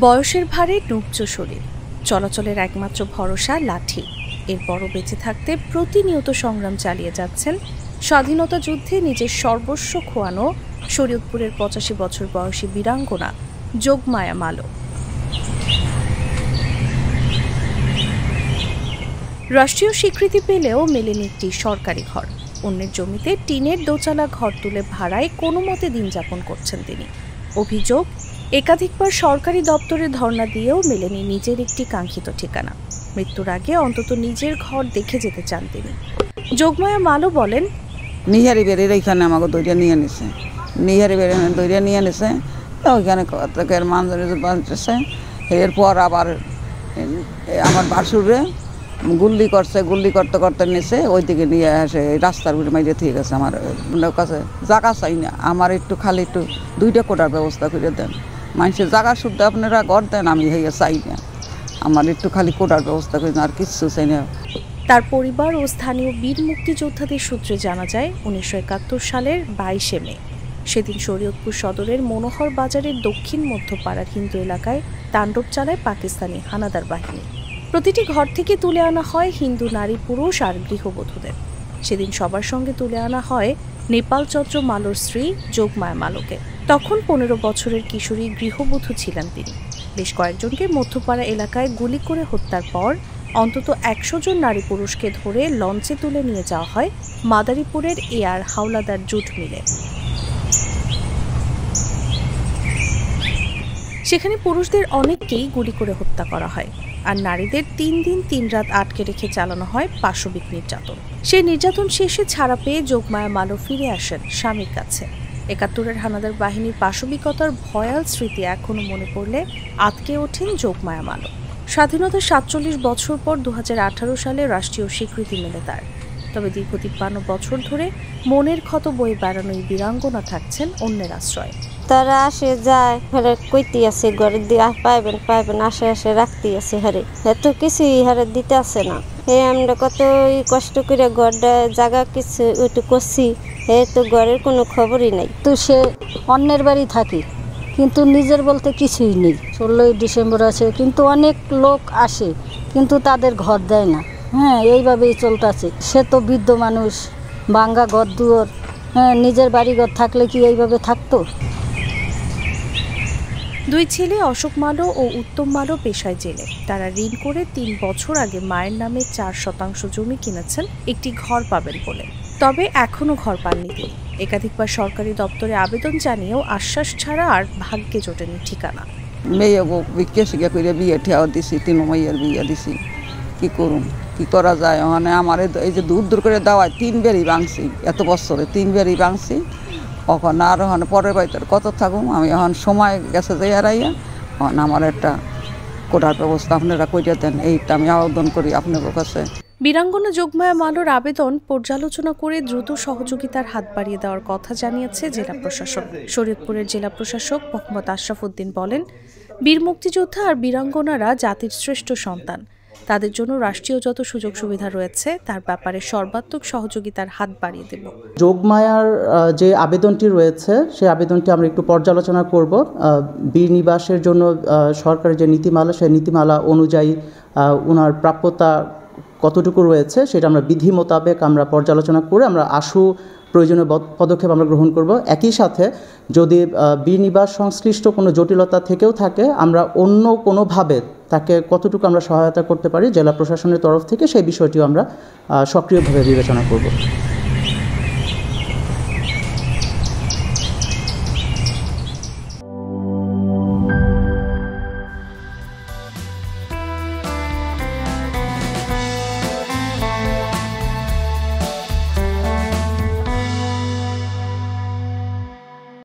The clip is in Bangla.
বয়সের ভারে নুবজ শরীর, চলাচলের একমাত্র ভরসা লাঠি। এরপরও বেঁচে থাকতে প্রতিনিয়ত সংগ্রাম চালিয়ে যাচ্ছেন স্বাধীনতা যুদ্ধে নিজের সর্বস্ব খোয়ানো শরীয়তপুরের ৮৫ বছর বয়সী বীরাঙ্গনা যোগমায়া মালো। রাষ্ট্রীয় স্বীকৃতি পেলেও মেলেনি একটি সরকারি ঘর। অন্যের জমিতে টিনের দোচালা ঘর তুলে ভাড়ায় কোনো মতে দিন যাপন করছেন তিনি। অভিযোগ, একাধিকবার সরকারি দপ্তরে ধর্ণা দিয়েও মেলেনি নিজের একটি কাঙ্ক্ষিত ঠিকানা। মৃত্যুর আগে অন্তত নিজের ঘর দেখে যেতে চান তিনি। যোগমায়া মালো বলেন, নিহারি বেড়ের এইখানে আমাকে দইটা নিয়ে নিছে, নিহারি বেড়ে দইটা নিয়ে নিছে, ওইখানে মানুষ বাঁচতেছে। এরপর আবার আমার বাসুরে গুল্লি করছে, গুল্লি করতে করতে নিছে, ওই দিকে নিয়ে আসে রাস্তার উপরে মাইরে ঠিক আছে। আমার কাছে জায়গা চাই না, আমার একটু খালি একটু 2টা কোটার ব্যবস্থা করে দেন। মানুষের জায়গা শুদ্ধ আপনারা ঘর দেন, আমি হইয়া চাই না, আমার একটু খালি কোটার ব্যবস্থা করে দেন, আর কিচ্ছু চাই না। তার পরিবার ও স্থানীয় বীর মুক্তিযোদ্ধাদের সূত্রে জানা যায় 1971 সালের 22শে মে সেদিন শরীয়তপুর সদরের মনোহর বাজারের দক্ষিণ মধ্যপাড়ার হিন্দু এলাকায় তাণ্ডব চালায় পাকিস্তানি হানাদার বাহিনী। প্রতিটি ঘর থেকে তুলে আনা হয় হিন্দু নারী, পুরুষ আর গৃহবধূদের। সেদিন সবার সঙ্গে তুলে আনা হয় নেপাল চন্দ্র মালোর স্ত্রী যোগমায়া মালোকে। তখন 15 বছরের কিশোরী গৃহবধূ ছিলেন তিনি। বেশ কয়েকজনকে মধ্যপাড়া এলাকায় গুলি করে হত্যার পর অন্তত 100 জন নারী পুরুষকে ধরে লঞ্চে তুলে নিয়ে যাওয়া হয় মাদারীপুরের এয়ার হাওলাদার জুট মিলে। সেখানে পুরুষদের অনেককেই গুলি করে হত্যা করা হয়, আর নারীদের 3 দিন 3 রাত আটকে রেখে চালানো হয় পাশবিক নির্যাতন। সেই নির্যাতন শেষে ছাড়া পেয়ে যোগমায়া মালো ফিরে আসেন স্বামীর কাছে। 71-এর হানাদার বাহিনীর পাশবিকতার ভয়াল স্মৃতি এখনো মনে পড়লে আঁতকে ওঠেন যোগমায়া মালো। স্বাধীনতার 47 বছর পর 2018 সালে রাষ্ট্রীয় স্বীকৃতি মেলে তার। তবে দীর্ঘ 53 বছর ধরে মনের ক্ষত বয়ে বেড়ানো এই বীরাঙ্গনা থাকছেন অন্যের আশ্রয়ে। তারা আসে যায়, হারে কইতে আছে ঘরে দিয়ে পাইবেন পাইবেন, আসে রাখতে আছে, হারে এত কিছুই হারে দিতে আছে না। আমরা কত কষ্ট করে ঘরটা জায়গা কিছু ওইটু করছি, তো ঘরের কোনো খবরই নাই। তো সে অন্যের বাড়ি থাকে, কিন্তু নিজের বলতে কিছুই নেই। 16ই ডিসেম্বর আছে, কিন্তু অনেক লোক আসে, কিন্তু তাদের ঘর দেয় না। এইভাবেই চলতেছে। সে তো বৃদ্ধ মানুষ, ভাঙ্গা ঘর দুয়ার, নিজের বাড়িঘর থাকলে কি এইভাবে থাকতো? 2 ছেলে অশোক মালো ও উত্তম মালো পেশায় জেলে। তারা ঋণ করে 3 বছর আগে মায়ের নামে 4% জমি কিনেছেন একটি ঘর পাবেন বলে। তবে এখনো ঘর পাননি তিনি। একাধিকবার সরকারি দপ্তরে আবেদন জানিয়েও আশ্বাস ছাড়া আর ভাগ্যে জোটেনি ঠিকানা। মেয়ে বিকে শিখে করে বিয়ে ঠেয়া দিছি, 3 মেয়ের বিয়ে দিছি, কি করুন, কি করা যায়? মানে আমার এই যে দূর দূর করে দেওয়ায় 3 বারই ভাঙছি, এত বছরে 3 বারই ভাঙছি। এখন আর ওখানে পরের বাড়িতে কত থাকুম, আমি এখন সময় গেছে যে এরাইয়া, এখন আমার একটা কোটার ব্যবস্থা আপনারা করে দেন, এইটা আমি আবেদন করি আপনার কাছে। বীরাঙ্গনা যোগমায়া মালোর আবেদন পর্যালোচনা করে দ্রুত সহযোগিতার হাত বাড়িয়ে দেওয়ার কথা জানিয়েছে জেলা প্রশাসন। শরীয়তপুরের জেলা প্রশাসক মোহাম্মদ আশরাফ উদ্দিন বলেন, বীর মুক্তিযোদ্ধা আর বীরাঙ্গনারা জাতির শ্রেষ্ঠ সন্তান। তাদের জন্য রাষ্ট্রীয় যত সুযোগ সুবিধা রয়েছে তার ব্যাপারে সর্বাত্মক সহযোগিতার হাত বাড়িয়ে দেব। যোগমায়ার যে আবেদনটি রয়েছে সেই আবেদনটি আমরা একটু পর্যালোচনা করব। বীর নিবাসের জন্য সরকারের যে নীতিমালা, সেই নীতিমালা অনুযায়ী ওনার প্রাপ্যতা কতটুকু রয়েছে সেটা আমরা বিধি মোতাবেক আমরা পর্যালোচনা করে আমরা আশু প্রয়োজনীয় পদক্ষেপ আমরা গ্রহণ করব। একই সাথে যদি বীর নিবাস সংশ্লিষ্ট কোনো জটিলতা থেকেও থাকে, আমরা অন্য কোনোভাবে তাকে কতটুকু আমরা সহায়তা করতে পারি জেলা প্রশাসনের তরফ থেকে, সেই বিষয়টিও আমরা সক্রিয়ভাবে বিবেচনা করব।